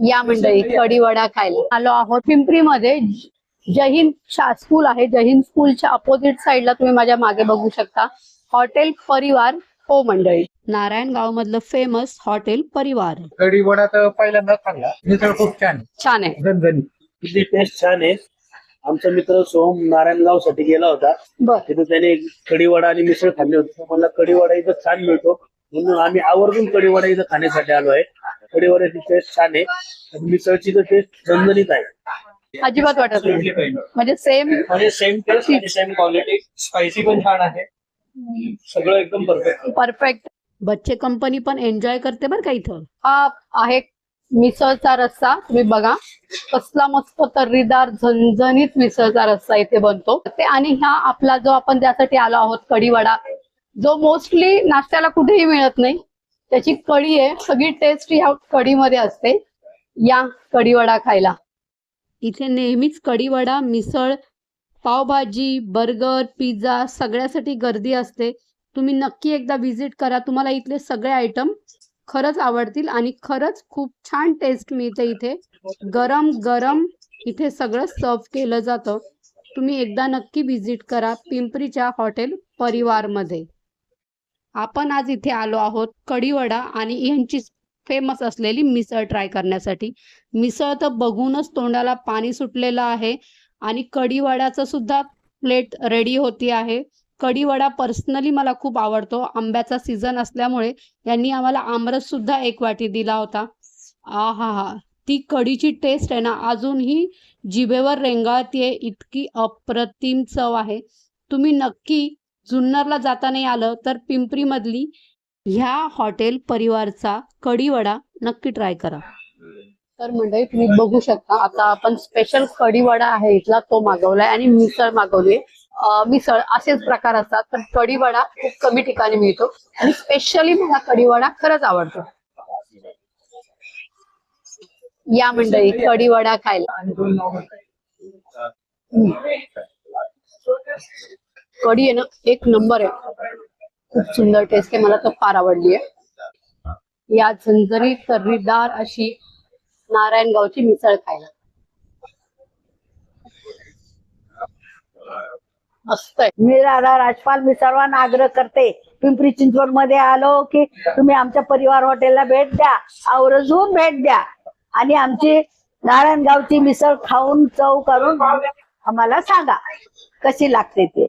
या मंडळी कढी वडा खायला आलो आहोत पिंपरीमध्ये. जय हिंद स्कूल आहे. जय हिंद स्कूलच्या अपोजिट साइडला तुम्ही माझ्या मागे बघू शकता हॉटेल परिवार. हो मंडळी, नारायणगाव मधलं फेमस हॉटेल परिवार. कढी वडा तर पहिल्यांदा खाल्ला. मिसळ खूप छान आहे. झणझणीत. तिथली टेस्ट छान आहे. आमचा मित्र सोहम नारायणगाव साठी गेला होता. तिथे त्याने कढी वडा आणि मिसळ खाल्ली होती. मला कढी वडा इथं छान मिळतो म्हणून आम्ही आवर्जून कढी वडा इथं खाण्यासाठी आलो आहे. कढी वड्याची टेस्ट छान आहे आणि मिसळची तर टेस्ट झणझणीत आहे. अजिबात वाटत नाही. म्हणजे सेम सेम टेस्ट आणि सेम क्वालिटी. स्पायसी पण छान आहे. सगळं एकदम परफेक्ट. बच्चे कंपनी पण एन्जॉय करते बरं का इथं. हा आहे मिसळचा रस्सा. तुम्ही बघा कसला मस्त तर्रीदार झणझणीत मिसळचा रस्सा इथे बनतो ते. आणि हा आपला जो आपण त्यासाठी आलो आहोत कढी वडा, जो मोस्टली नाश्त्याला कुठेही मिळत नाही, त्याची कढी आहे. सगळी टेस्ट ह्या कढीमध्ये असते. या कढी वडा खायला. इथे नेहमीच कढी वडा, मिसळ, पावभाजी, बर्गर, पिझ्झा सगळ्यासाठी गर्दी असते. तुम्ही नक्की एकदा व्हिजिट करा. तुम्हाला इथले सगळे आयटम खरंच आवडतील आणि खरंच खूप छान टेस्ट मिळते इथे. गरम गरम इथे सगळं सर्व केलं जातं. तुम्ही एकदा नक्की व्हिजिट करा पिंपरीच्या हॉटेल परिवारमध्ये. आपण आज इथे आलो आहोत कढी वडा आणि यांची फेमस असलेली मिसळ ट्राय करण्यासाठी. मिसळ तर बघूनच तोंडाला पाणी सुटलेलं आहे आणि कढी वड्याचं सुद्धा प्लेट रेडी होती आहे. कढी वडा पर्सनली मला खूप आवडतो. आंब्याचा सीझन असल्यामुळे यांनी आम्हाला आमरस सुद्धा एक वाटी दिला होता. आहा, ती कढीची टेस्ट आहे ना अजूनही जिभेवर रेंगाळतीये. इतकी अप्रतिम चव आहे. तुम्ही नक्की जुन्नरला जाता नाही आलं तर पिंपरीमधली ह्या हॉटेल परिवारचा कढी वडा नक्की ट्राय करा. तर मंडळी तुम्ही बघू शकता आता आपण स्पेशल कढी वडा आहे इथला तो मागवलाय आणि मिसळ मागवली. मिसळ असेच प्रकार असतात पण कढी वडा खूप कमी ठिकाणी मिळतो आणि स्पेशली मला कढी वडा खरंच आवडतो. या मंडळी कढी वडा खायला. कढी आहे ना एक नंबर आहे. खूप सुंदर टेस्ट आहे. मला तर फार आवडली आहे. या झणझणीत तर्रीदार अशी नारायणगावची मिसळ खायला मस्त आहे. मी राधा राजपाल मी सर्वांना आग्रह करते पिंपरी चिंचवड मध्ये आलो की तुम्ही आमच्या परिवार हॉटेलला भेट द्या. आवर्जून भेट द्या आणि आमची नारायणगावची मिसळ खाऊन चव करून आम्हाला सांगा कशी लागते ते.